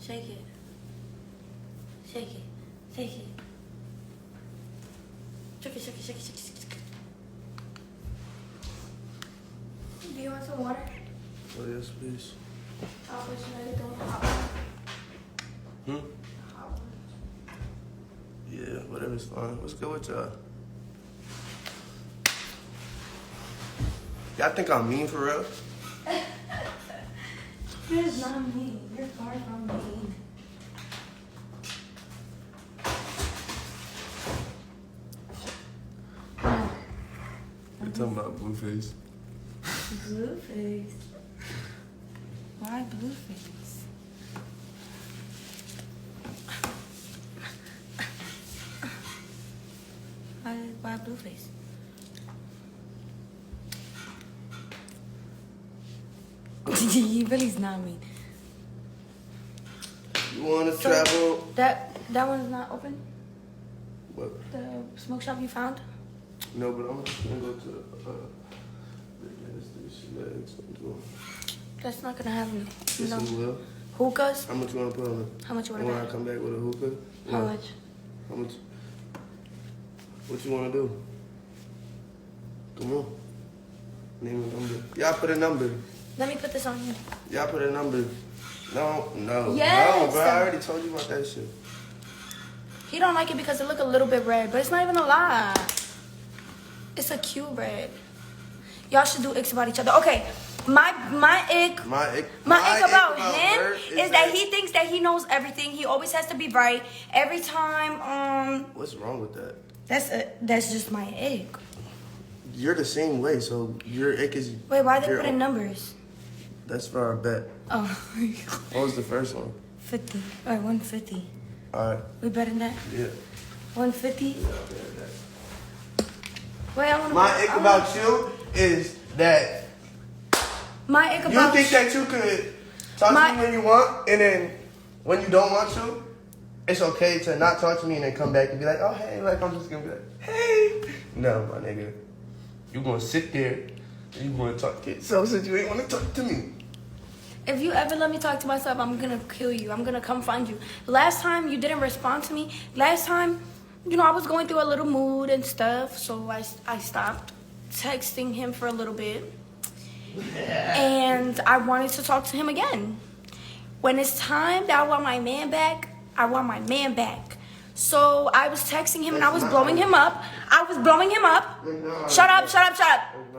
Shake it. Shake it. Shake it. Shake it, shake it, shake it, shake it, shake it. Do you want some water? Oh, yes, please. I'll put you in the hot water. Hot water. Yeah, whatever's fine. What's good with y'all? Y'all think I'm mean for real? You're not mean. You're far from mean. You're talking about Blueface. Blueface. Why Blueface? Why Blueface? He really's not mean. You want to travel? That one's not open? What? The smoke shop you found? No, but I'm just gonna go to the gas station next. That's not gonna happen. Yes, No. it will. Hookahs? How much you want to put on it? How much you want When to I bet? come back with a hookah? How Yeah. much? How much? What you want to do? Come on. Name a number. Y'all put a number. Let me put this on here. Y'all put a number. No. Yes. No, bro. I already told you about that shit. He don't like it because it look a little bit red, but it's not even a lie. It's a cute red. Y'all should do icks about each other. Okay, my ick about him is that he thinks that he knows everything. He always has to be right every time. What's wrong with that? That's just my ick. You're the same way, so your ick is. Wait, why they put in numbers? That's for our bet. Oh, What was the first one? 50. All right, 150. All right. We better than that. Yeah. 150. Yeah, I'll bet that. Wait, I want to. My ick about you is that My ick you about think that you could talk to me when you want, and then when you don't want to, it's okay to not talk to me and then come back and be like, oh, hey, like, I'm just going to be like, hey. No, my nigga. You going to sit there and you going to talk to yourself since you ain't want to talk to me. If you ever let me talk to myself, I'm gonna kill you. I'm gonna come find you. Last time you didn't respond to me. Last time, you know, I was going through a little mood and stuff, so I stopped texting him for a little bit. And I wanted to talk to him again. When it's time that I want my man back, I want my man back. So I was texting him and I was blowing him up. Shut up.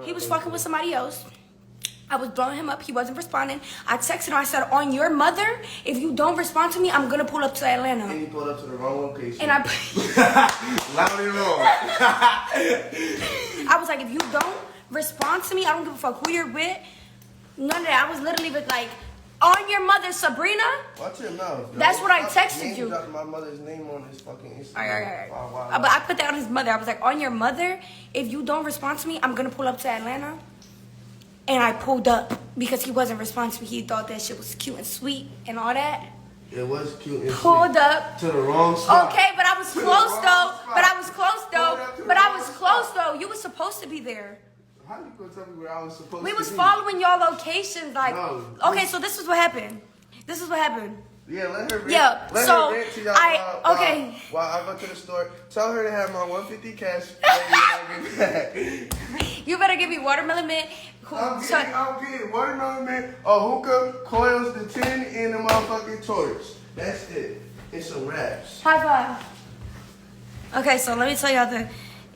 He was fucking with somebody else. I was blowing him up. He wasn't responding. I texted him. I said, on your mother, if you don't respond to me, I'm going to pull up to Atlanta. And you pulled up to the wrong location. And I Loud and wrong. I was like, if you don't respond to me, I don't give a fuck who you're with. None of that. I was literally like, on your mother, Sabrina. Watch your mouth. That's what I texted you. Dropped my mother's name on his fucking Instagram. All right. Wow. But I put that on his mother. I was like, on your mother, if you don't respond to me, I'm going to pull up to Atlanta. And I pulled up because he wasn't responding to me. He thought that shit was cute and sweet and all that. It was cute and Pulled sweet. up. To the wrong spot. Okay, but I was close though. You were supposed to be there. How you gonna tell me where I was supposed to be? We was following your locations. Like, no. Okay, so this is what happened. Yeah, let her rant. Yeah, Let so her rant to y'all while I go to the store. Tell her to have my 150 cash ready when I get back. You better give me watermelon mint. I'm getting watermelon mint, a hookah, coils, the tin, and the motherfucking torch. That's it. And some wraps. High five. Okay, so let me tell y'all the.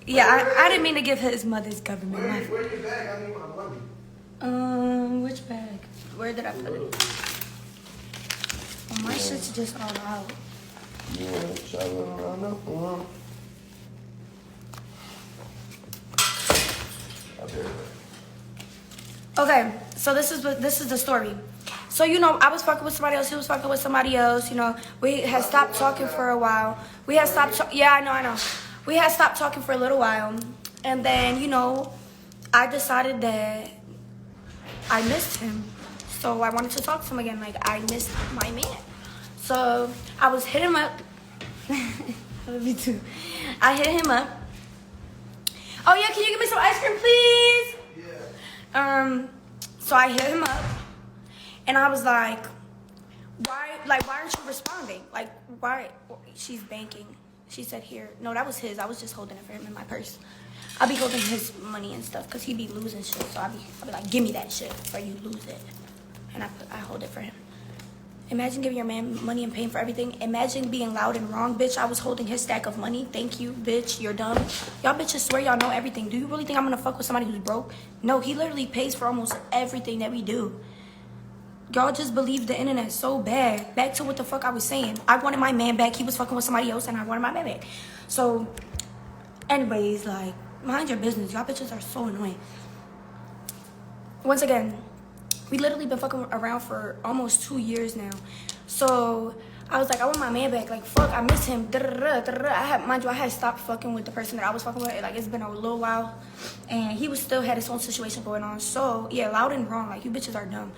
Yeah, I didn't mean to give his mother's government. Where your bag? I need my money. Which bag? Where did I put it? Oh, my shit's just all out. You want to travel around the world? Okay, so this is the story. So, you know, I was fucking with somebody else. He was fucking with somebody else. You know, we had stopped talking for a while. Yeah, I know. We had stopped talking for a little while. And then, you know, I decided that I missed him. So I wanted to talk to him again. Like, I missed my man. So I was hitting him up. Me too. I hit him up. Oh, yeah, can you give me some ice cream, please? Yeah. So I hit him up, and I was like, why aren't you responding? Like, why? She's banking. She said, here. No, that was his. I was just holding it for him in my purse. I'll be holding his money and stuff because he be losing shit. So I'll be like, give me that shit or you lose it. And I hold it for him. Imagine giving your man money and paying for everything. Imagine being loud and wrong, bitch. I was holding his stack of money. Thank you, bitch. You're dumb. Y'all bitches swear y'all know everything. Do you really think I'm gonna fuck with somebody who's broke? No, he literally pays for almost everything that we do. Y'all just believe the internet so bad. Back to what the fuck I was saying. I wanted my man back. He was fucking with somebody else and I wanted my man back. So, anyways, like, mind your business. Y'all bitches are so annoying. Once again, we literally been fucking around for almost 2 years now. So I was like, I want my man back. Like, fuck, I miss him. Mind you, I had stopped fucking with the person that I was fucking with. Like, it's been a little while. And he was still had his own situation going on. So, yeah, loud and wrong. Like, you bitches are dumb.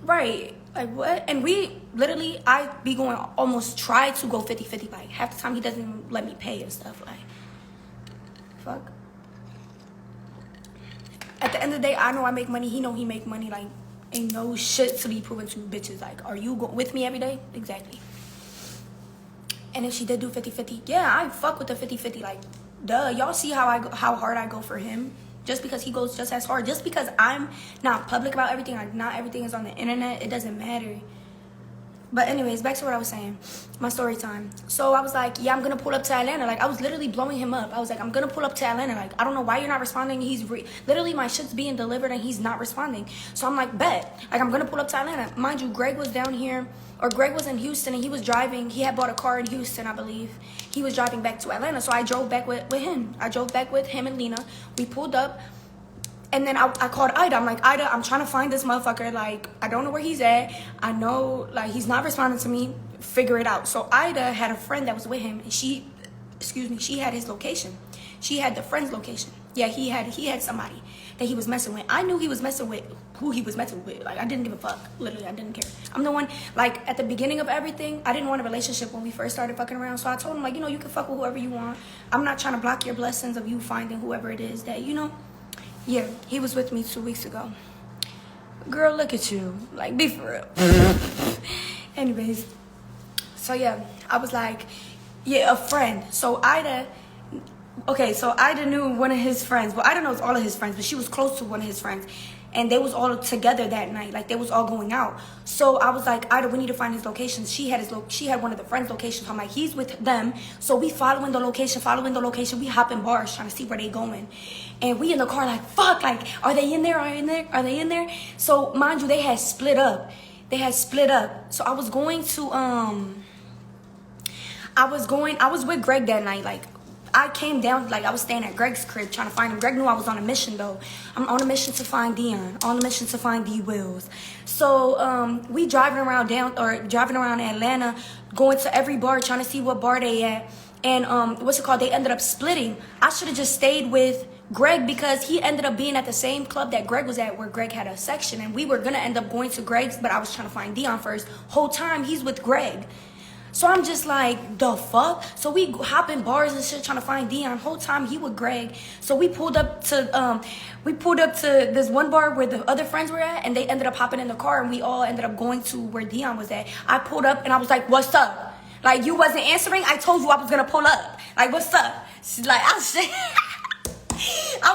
Right. Like, what? And we literally, I be going, almost try to go 50-50. Like, half the time he doesn't even let me pay and stuff. Like, fuck. At the end of the day, I know I make money. He know he make money. Like, ain't no shit to be proven to bitches. Like, are you with me every day? Exactly. And if she did do 50-50, yeah, I fuck with the 50-50. Like, duh. Y'all see how hard I go for him? Just because he goes just as hard. Just because I'm not public about everything. Like, not everything is on the internet. It doesn't matter. But anyways, back to what I was saying. My story time. So I was like, yeah, I'm going to pull up to Atlanta. Like, I was literally blowing him up. I was like, I'm going to pull up to Atlanta. Like, I don't know why you're not responding. He's literally, my shit's being delivered and he's not responding. So I'm like, bet. Like, I'm going to pull up to Atlanta. Mind you, Greg was down here. Or Greg was in Houston and he was driving. He had bought a car in Houston, I believe. He was driving back to Atlanta. So I drove back with him. I drove back with him and Lena. We pulled up. And then I called Ida. I'm like, Ida, I'm trying to find this motherfucker. Like, I don't know where he's at. I know, like, he's not responding to me. Figure it out. So Ida had a friend that was with him. And she had his location. She had the friend's location. Yeah, he had somebody that he was messing with. I knew he was messing with who he was messing with. Like, I didn't give a fuck. Literally, I didn't care. I'm the one, like, at the beginning of everything, I didn't want a relationship when we first started fucking around. So I told him, like, you know, you can fuck with whoever you want. I'm not trying to block your blessings of you finding whoever it is that, you know. Yeah, he was with me 2 weeks ago. Girl, look at you. Like, be for real. Anyways. So, yeah. I was like, yeah, a friend. So, Ida knew one of his friends. Well, Ida knows all of his friends, but she was close to one of his friends. And they was all together that night. Like, they was all going out. So, I was like, Ida, we need to find his location. She had one of the friends' locations. I'm like, he's with them. So, we following the location. We hop in bars trying to see where they going. And we in the car like, fuck, like, are they in there? Are they in there? So, mind you, they had split up. So, I was going to, I was with Greg that night. Like, I came down, like, I was staying at Greg's crib trying to find him. Greg knew I was on a mission, though. I'm on a mission to find Dion. On a mission to find DWills. So, we driving around Atlanta, going to every bar, trying to see what bar they at. And, they ended up splitting. I should have just stayed with Greg because he ended up being at the same club that Greg was at where Greg had a section. And we were going to end up going to Greg's, but I was trying to find Dion first. Whole time, he's with Greg. So I'm just like, the fuck? So we hop in bars and shit trying to find Dion. Whole time he with Greg. So we pulled up to this one bar where the other friends were at, and they ended up hopping in the car, and we all ended up going to where Dion was at. I pulled up and I was like, what's up? Like, you wasn't answering. I told you I was gonna pull up. Like, what's up? She's like, I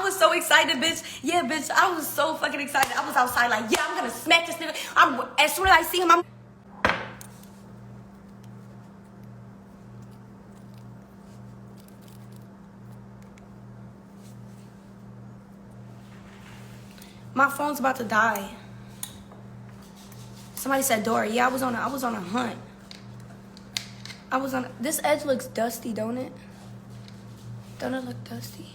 was so excited, bitch. Yeah, bitch. I was so fucking excited. I was outside like, yeah, I'm gonna smack this nigga. As soon as I see him, my phone's about to die. Somebody said Dory. Yeah, I was on a hunt. This edge looks dusty, don't it? Don't it look dusty?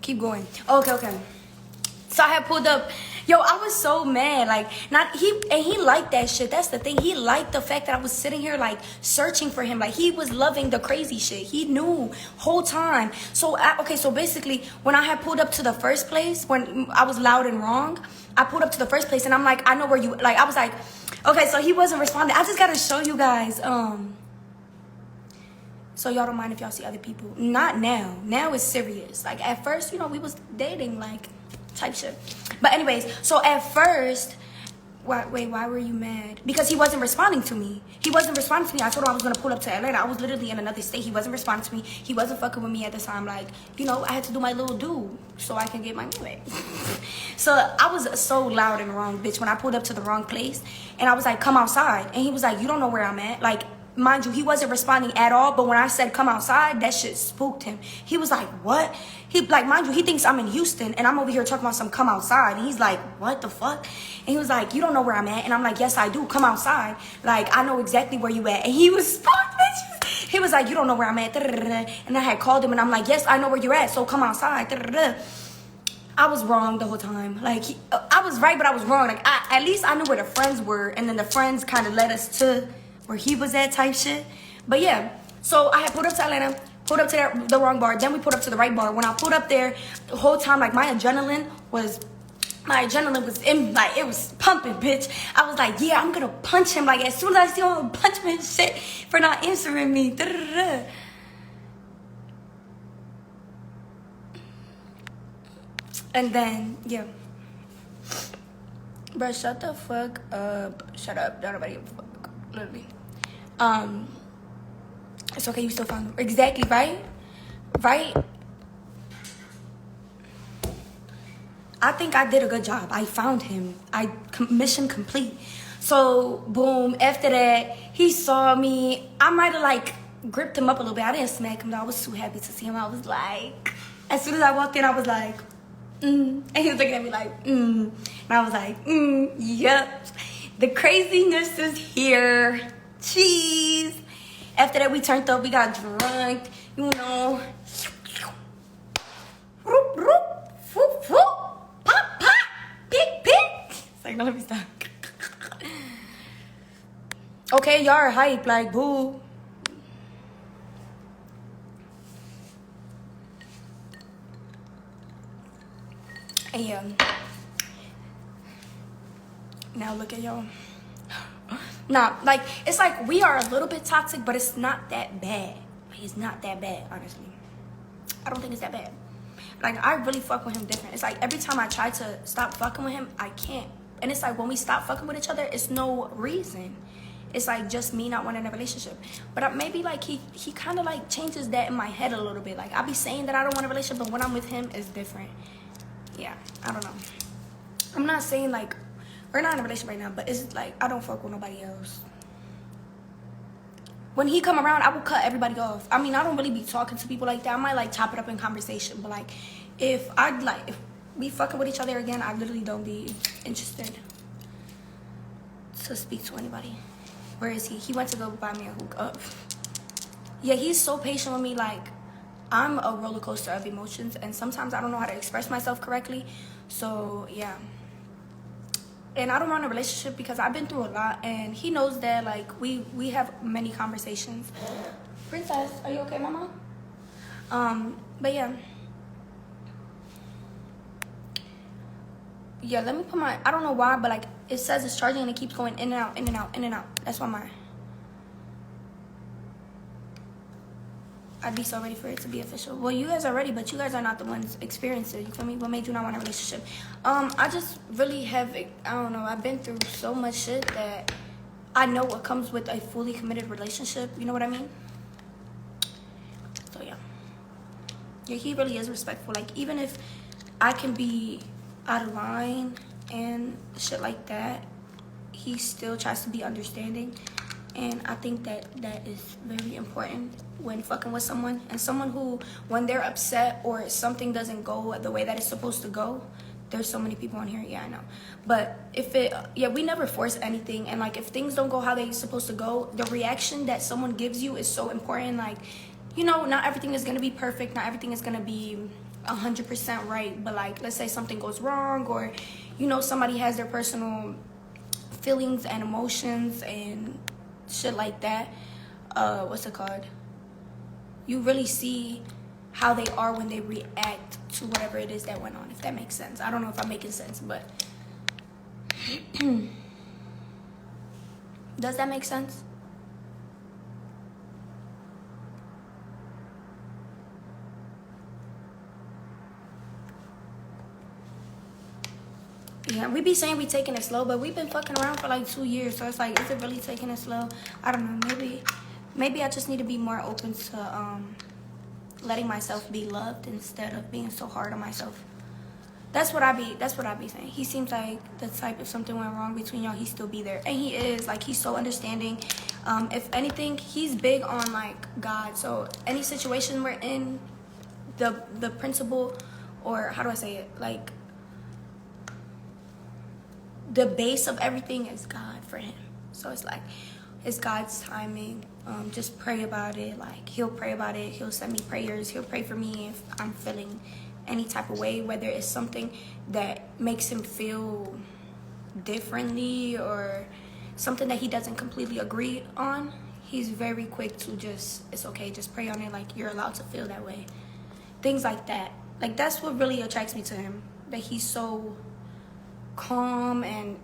Keep going. Okay. So I had pulled up. Yo, I was so mad. Like, he liked that shit. That's the thing. He liked the fact that I was sitting here, like, searching for him. Like, he was loving the crazy shit. He knew whole time. So, so basically, when I had pulled up to the first place, when I was loud and wrong, I pulled up to the first place, and I'm like, I know where you, like, I was like, okay, so he wasn't responding. I just got to show you guys, So y'all don't mind if y'all see other people. Not now. Now it's serious. Like at first, you know, we was dating, like type shit. But anyways, so at first, why were you mad? Because he wasn't responding to me. He wasn't responding to me. I told him I was gonna pull up to Atlanta. I was literally in another state. He wasn't responding to me. He wasn't fucking with me at the time. Like, you know, I had to do my little do so I can get my money. So I was so loud and wrong, bitch, when I pulled up to the wrong place. And I was like, come outside. And he was like, you don't know where I'm at. Like, mind you, he wasn't responding at all. But when I said come outside, that shit spooked him. He was like, what? He, like, mind you, he thinks I'm in Houston. And I'm over here talking about some come outside. And he's like, what the fuck? And he was like, you don't know where I'm at. And I'm like, yes, I do. Come outside. Like, I know exactly where you at. And he was spooked, bitch. He was like, you don't know where I'm at. And I had called him. And I'm like, yes, I know where you're at. So come outside. I was wrong the whole time. Like, I was right, but I was wrong. Like, at least I knew where the friends were. And then the friends kind of led us to where he was at type shit. But yeah, so I had pulled up to Atlanta, pulled up to the wrong bar. Then we pulled up to the right bar. When I pulled up there, the whole time, like, my adrenaline was in, like, it was pumping, bitch. I was like, yeah, I'm gonna punch him. Like, as soon as I see him, I'm gonna punch him and shit for not answering me. And then, yeah. Bro, shut the fuck up. Shut up. Don't nobody give a fuck. Literally. It's okay, you still found him. Exactly, right? Right? I think I did a good job. I found him. Mission complete. So, boom. After that, he saw me. I might have, like, gripped him up a little bit. I didn't smack him, though. I was too happy to see him. I was like... As soon as I walked in, I was like... And he was looking at me like, And I was like, yep. The craziness is here. Cheese. After that, we turned up. We got drunk. You know. Roop, roop. Whoop, whoop. Pop, pop. Pick, pick. It's like, no, let me stop. Okay, y'all are hype. Like, boo. And yeah. Now look at y'all. Nah, like, it's like we are a little bit toxic, but it's not that bad. It's not that bad, honestly. I don't think it's that bad. Like, I really fuck with him different. It's like every time I try to stop fucking with him, I can't. And it's like when we stop fucking with each other, it's no reason. It's like just me not wanting a relationship. But maybe like he kind of like changes that in my head a little bit. Like, I be saying that I don't want a relationship, but when I'm with him, it's different. Yeah, I don't know. I'm not saying like we're not in a relationship right now, but it's like I don't fuck with nobody else. When he come around, I will cut everybody off. I mean, I don't really be talking to people like that. I might like top it up in conversation, but like if we fucking with each other again, I literally don't be interested to speak to anybody. Where is he? He went to go buy me a hookah. Yeah, he's so patient with me. Like, I'm a roller coaster of emotions, and sometimes I don't know how to express myself correctly. So yeah. And I don't want a relationship because I've been through a lot, and he knows that. Like, we have many conversations. Princess, are you okay, mama? But yeah. Yeah, let me put my, I don't know why, but like it says it's charging and it keeps going in and out, in and out, in and out. That's why I'd be so ready for it to be official. Well, you guys are ready, but you guys are not the ones experiencing it. You feel me? What made you not want a relationship? I just really have, I don't know, I've been through so much shit that I know what comes with a fully committed relationship. You know what I mean? So yeah. Yeah, he really is respectful. Like, even if I can be out of line and shit like that, he still tries to be understanding. And I think that is very important when fucking with someone. And someone who, when they're upset or something doesn't go the way that it's supposed to go, there's so many people on here, yeah, I know. But if we never force anything. And like, if things don't go how they're supposed to go, the reaction that someone gives you is so important. Like, you know, not everything is gonna be perfect. Not everything is gonna be 100% right. But like, let's say something goes wrong, or, you know, somebody has their personal feelings and emotions and shit like that. What's it called? You really see how they are when they react to whatever it is that went on, if that makes sense. I don't know if I'm making sense, but does that make sense? Yeah, we be saying we taking it slow, but we've been fucking around for like 2 years. So it's like, is it really taking it slow? I don't know. Maybe I just need to be more open to letting myself be loved instead of being so hard on myself. That's what I be saying. He seems like the type, if something went wrong between y'all, he'd still be there. And he is, like, he's so understanding. If anything, he's big on, like, God. So any situation we're in, the principle, or how do I say it? Like, the base of everything is God for him. So it's like, it's God's timing. Just pray about it. Like, he'll pray about it. He'll send me prayers. He'll pray for me if I'm feeling any type of way, whether it's something that makes him feel differently or something that he doesn't completely agree on. He's very quick to just, it's okay, just pray on it, like you're allowed to feel that way. Things like that. Like, that's what really attracts me to him, that he's so calm. And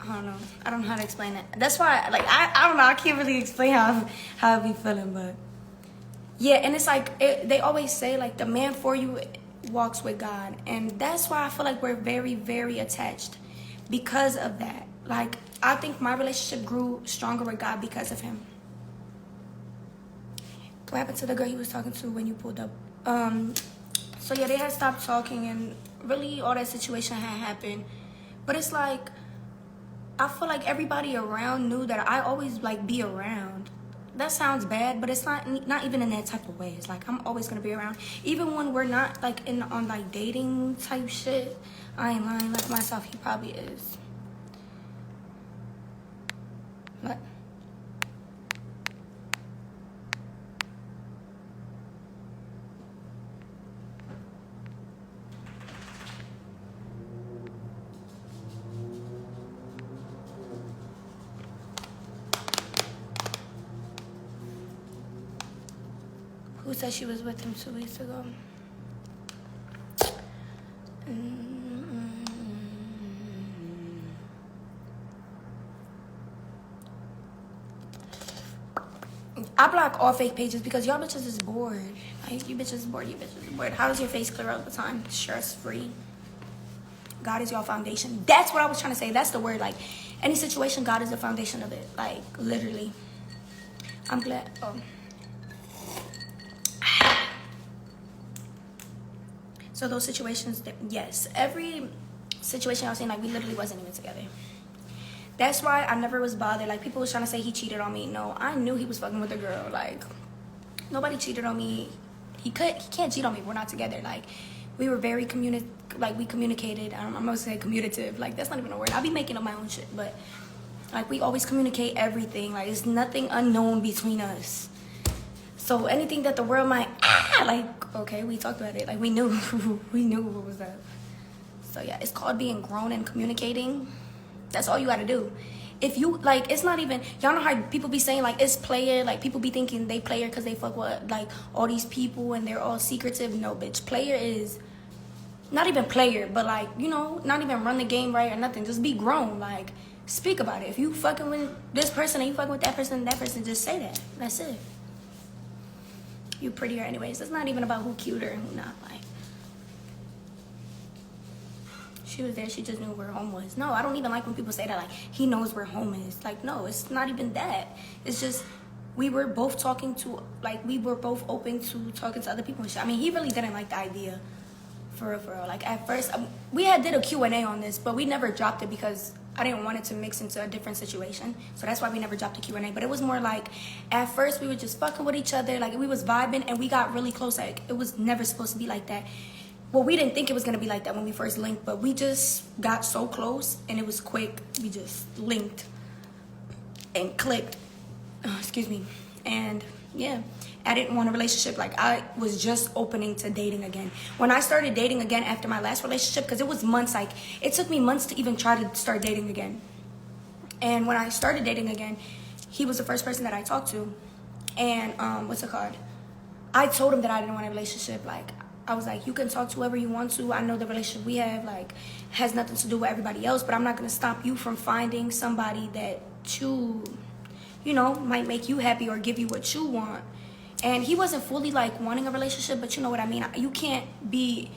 I don't know how to explain it. That's why, like, I don't know, I can't really explain how I be feeling, but yeah. And it's like, they always say, like, the man for you walks with God, and that's why I feel like we're very, very attached because of that. Like, I think my relationship grew stronger with God because of him. What happened to the girl he was talking to when you pulled up? So yeah, they had stopped talking, and really all that situation had happened. But it's like, I feel like everybody around knew that I always, like, be around. That sounds bad, but it's not even in that type of way. It's like, I'm always gonna be around, even when we're not, like, on like dating type shit. I ain't lying, like, myself, he probably is. What? Who said she was with him 2 weeks ago? I block all fake pages because y'all bitches is bored. Like, you bitches is bored, How does your face clear all the time? Stress free. God is your foundation. That's what I was trying to say. That's the word. Like, any situation, God is the foundation of it. Like, literally. I'm glad. So those situations, yes. Every situation I was in, like, we literally wasn't even together. That's why I never was bothered. Like, people was trying to say he cheated on me. No, I knew he was fucking with a girl. Like, nobody cheated on me. He can't cheat on me. We're not together. Like, we were very we communicated. I'm gonna say commutative. Like, that's not even a word. I be making up my own shit, but like, we always communicate everything. Like, there's nothing unknown between us. So anything that the world might like, okay, we talked about it. Like, we knew what was up. So yeah, it's called being grown and communicating. That's all you gotta do. If you, like, it's not even, y'all know how people be saying, like, it's player, like, people be thinking they player because they fuck with, like, all these people and they're all secretive. No, bitch. Player is not even player, but, like, you know, not even run the game right or nothing. Just be grown. Like, speak about it. If you fucking with this person and you fucking with that person, just say that. That's it. You prettier anyways. It's not even about who cuter and who not. Like, she was there, she just knew where home was. No, I don't even like when people say that, like, he knows where home is. Like, no, it's not even that. It's just, we were both talking to, like, we were both open to talking to other people and shit. I mean, he really didn't like the idea, for real. Like, at first, we did a Q&A on this, but we never dropped it because I didn't want it to mix into a different situation. So that's why we never dropped the Q&A. But it was more like, at first, we were just fucking with each other. Like, we was vibing, and we got really close. Like, it was never supposed to be like that. Well, we didn't think it was going to be like that when we first linked, but we just got so close, and it was quick. We just linked and clicked. Excuse me. And, yeah, I didn't want a relationship. Like, I was just opening to dating again. When I started dating again after my last relationship, because it was months, like, it took me months to even try to start dating again. And when I started dating again, he was the first person that I talked to. And, what's it called? I told him that I didn't want a relationship. Like, I was like, you can talk to whoever you want to. I know the relationship we have, like, has nothing to do with everybody else, but I'm not going to stop you from finding somebody that you know, might make you happy or give you what you want. And he wasn't fully, like, wanting a relationship, but you know what I mean. You can't be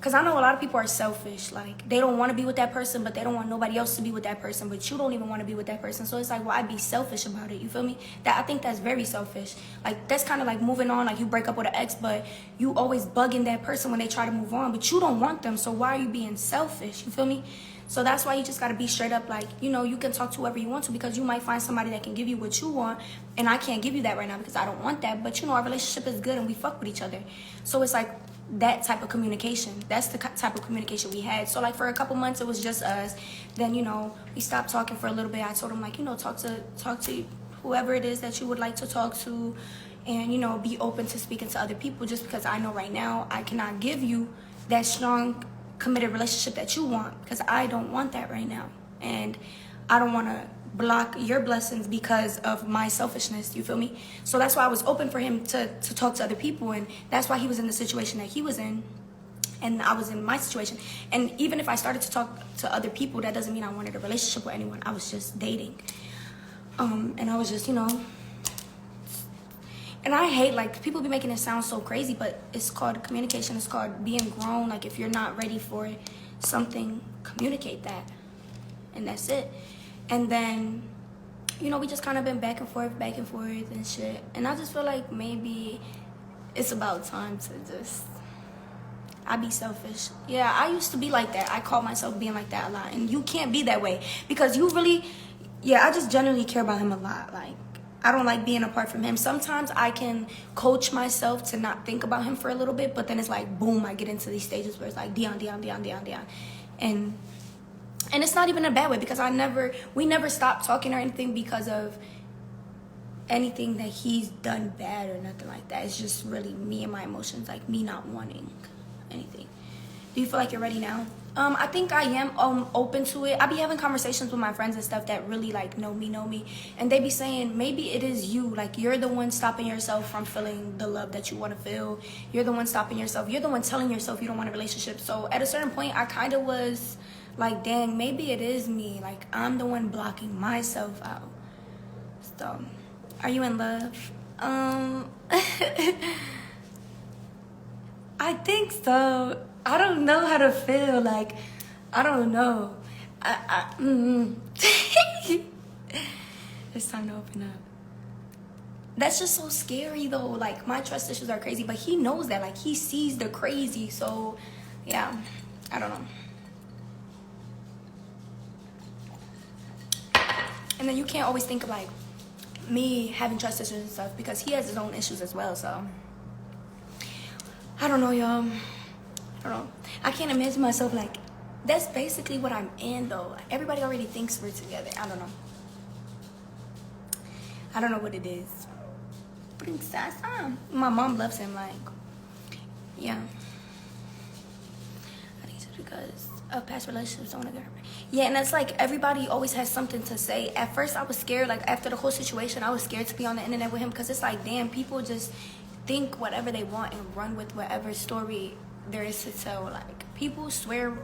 because I know a lot of people are selfish. Like, they don't want to be with that person, but they don't want nobody else to be with that person, but you don't even want to be with that person. So it's like, well, I'd be selfish about it. You feel me? I think that's very selfish. Like, that's kind of like moving on. Like, you break up with an ex, but you always bugging that person when they try to move on, but you don't want them. So why are you being selfish? You feel me? So that's why you just got to be straight up. Like, you know, you can talk to whoever you want to, because you might find somebody that can give you what you want, and I can't give you that right now because I don't want that. But, you know, our relationship is good and we fuck with each other. So it's like that type of communication. That's the type of communication we had. So, like, for a couple months, it was just us. Then, you know, we stopped talking for a little bit. I told him, like, you know, talk to whoever it is that you would like to talk to, and, you know, be open to speaking to other people, just because I know right now I cannot give you that strong, committed relationship that you want, because I don't want that right now. And I don't want to block your blessings because of my selfishness. You feel me? So that's why I was open for him to talk to other people, and that's why he was in the situation that he was in, and I was in my situation. And even if I started to talk to other people, that doesn't mean I wanted a relationship with anyone. I was just dating, and I was just, you know. And I hate, like, people be making it sound so crazy, but it's called communication. It's called being grown. Like, if you're not ready for something, communicate that, and that's it. And then, you know, we just kind of been back and forth and shit. And I just feel like maybe it's about time to just, I be selfish. Yeah, I used to be like that. I call myself being like that a lot. And you can't be that way, because you really, yeah, I just genuinely care about him a lot. Like, I don't like being apart from him. Sometimes I can coach myself to not think about him for a little bit, but then it's like, boom, I get into these stages where it's like, Dion. And it's not even a bad way, because we never stopped talking or anything because of anything that he's done bad or nothing like that. It's just really me and my emotions, like me not wanting anything. Do you feel like you're ready now? I think I am open to it. I be having conversations with my friends and stuff that really, like, know me, and they be saying maybe it is you. Like, you're the one stopping yourself from feeling the love that you want to feel. You're the one stopping yourself. You're the one telling yourself you don't want a relationship. So at a certain point, I kind of was like, dang, maybe it is me. Like, I'm the one blocking myself out. So, are you in love? I think so. I don't know how to feel. Like, I don't know. It's time to open up. That's just so scary, though. Like, my trust issues are crazy, but he knows that. Like, he sees the crazy. So, yeah, I don't know. And then you can't always think of, like, me having trust issues and stuff, because he has his own issues as well. So, I don't know, y'all. I don't know. I can't imagine myself, like, that's basically what I'm in, though. Like, everybody already thinks we're together. I don't know. I don't know what it is. Princess. My mom loves him, like, yeah. I think it's because of past relationships. Don't want to get hurt. Yeah, and it's like everybody always has something to say. At first, I was scared. Like, after the whole situation, I was scared to be on the internet with him, because it's like, damn, people just think whatever they want and run with whatever story there is to tell. Like, people swear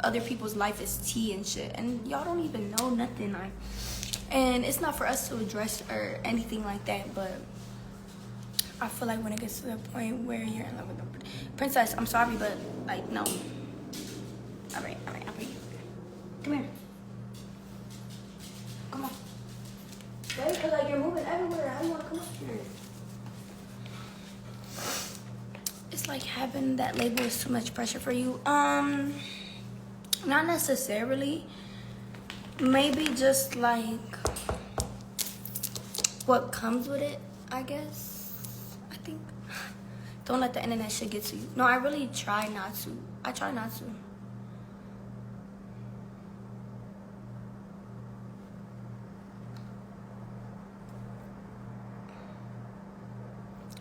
other people's life is tea and shit, and y'all don't even know nothing. Like, and it's not for us to address or anything like that, but I feel like when it gets to the point where you're in love with them, Princess, I'm sorry, but, like, no. All right. Come here. Come on. Wait, because, like, you're moving everywhere. How do you want to come up here? It's like having that label is too much pressure for you. Not necessarily. Maybe just, like, what comes with it, I guess. I think. Don't let the internet shit get to you. No, I really try not to. I try not to.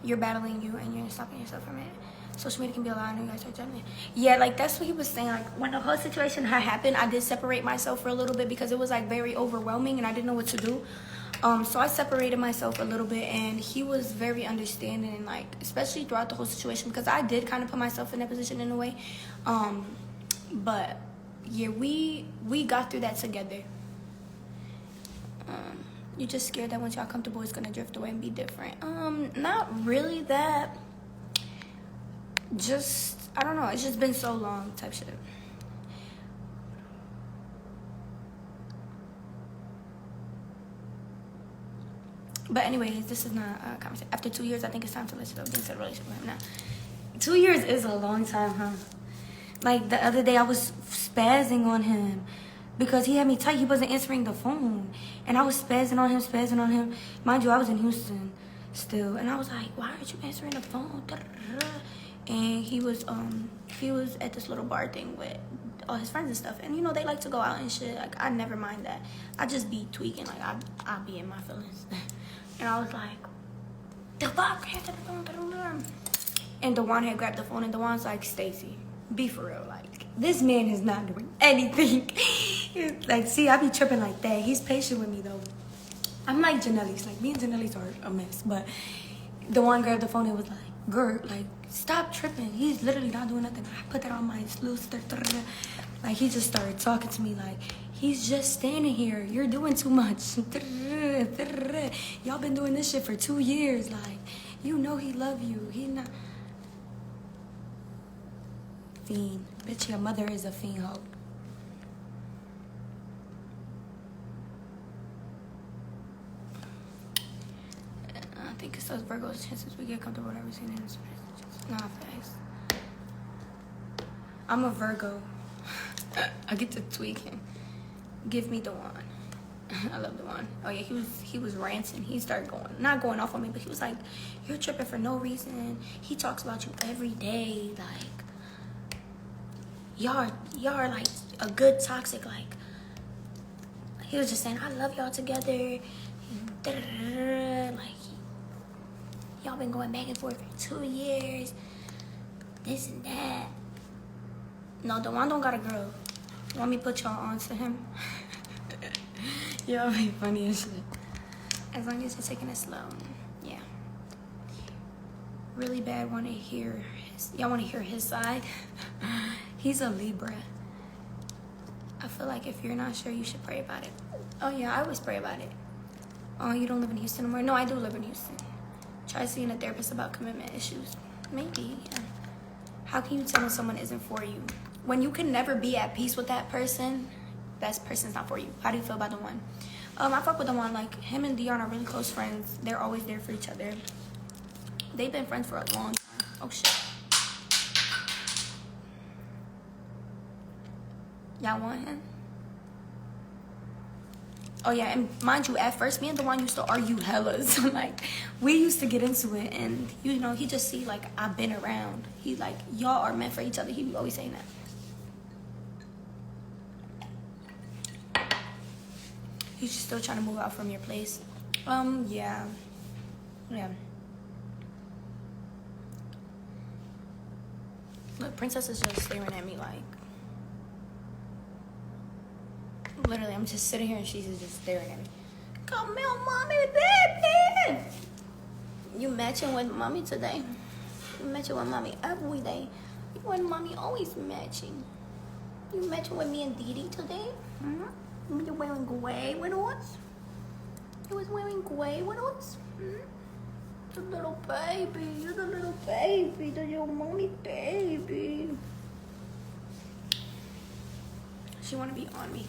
You're battling you and you're stopping yourself from it. Social media can be a lie, and you guys are judging. Yeah, like, that's what he was saying. Like, when the whole situation had happened, I did separate myself for a little bit, because it was, like, very overwhelming and I didn't know what to do. So I separated myself a little bit, and he was very understanding, and, like, especially throughout the whole situation, because I did kind of put myself in that position in a way. But yeah, we got through that together. You're just scared that once y'all comfortable, it's gonna drift away and be different. Not really that. Just I don't know. It's just been so long type shit. But anyways, this is not a conversation. After 2 years, I think it's time to let you go into a relationship with him now. 2 years is a long time, huh? Like, the other day, I was spazzing on him because he had me tight. He wasn't answering the phone. And I was spazzing on him. Mind you, I was in Houston still. And I was like, why aren't you answering the phone? And he was at this little bar thing with all his friends and stuff. And, you know, they like to go out and shit. Like, I never mind that. I just be tweaking. Like, I be in my feelings. And I was like, the fuck? And DeWan had grabbed the phone, and DeWan's like, Stacey, be for real. Like, this man is not doing anything. Like, see, I be tripping like that. He's patient with me, though. I'm like Janelle's. Like, me and Janelle's are a mess. But DeWan grabbed the phone and was like, girl, like, stop tripping. He's literally not doing nothing. I put that on my sluice. Like, he just started talking to me like, he's just standing here. You're doing too much. Y'all been doing this shit for 2 years. Like, you know he love you. He not... Fiend. Bitch, your mother is a fiend hoe. I think it's those Virgos' chances we get comfortable with everything in this relationship. Nah, facts. I'm a Virgo. I get to tweaking. Give me DeWan. I love DeWan. Oh yeah, he was ranting. He started not going off on me, but he was like, you're tripping for no reason. He talks about you every day. Like, y'all are like a good toxic, like, he was just saying, I love y'all together. Like, y'all been going back and forth for 2 years. This and that. No, DeWan don't got a girl. Want me to put y'all on to him? Y'all be funny as shit. As long as you're taking it slow. Yeah. Really bad y'all want to hear his side? He's a Libra. I feel like if you're not sure, you should pray about it. Oh yeah, I always pray about it. Oh, you don't live in Houston anymore? No, I do live in Houston. Try seeing a therapist about commitment issues. Maybe, yeah. How can you tell when someone isn't for you? When you can never be at peace with that person, that person's not for you. How do you feel about DeWan? I fuck with DeWan. Like, him and Dion are really close friends. They're always there for each other. They've been friends for a long time. Oh, shit. Y'all want him? Oh, yeah, and mind you, at first, me and DeWan used to argue hella. So, like, we used to get into it. And, you know, he just see, like, I've been around. He, like, y'all are meant for each other. He be always saying that. You still trying to move out from your place? Yeah. Look, Princess is just staring at me like... Literally, I'm just sitting here and she's just staring at me. Come here, mommy, baby! You matching with mommy today? You matching with mommy every day. You and mommy always matching. You matching with me and Didi today? Mm-hmm. You're wearing gray with us? You was wearing gray with us? The little baby. You're the little baby. The little mommy baby. She want to be on me.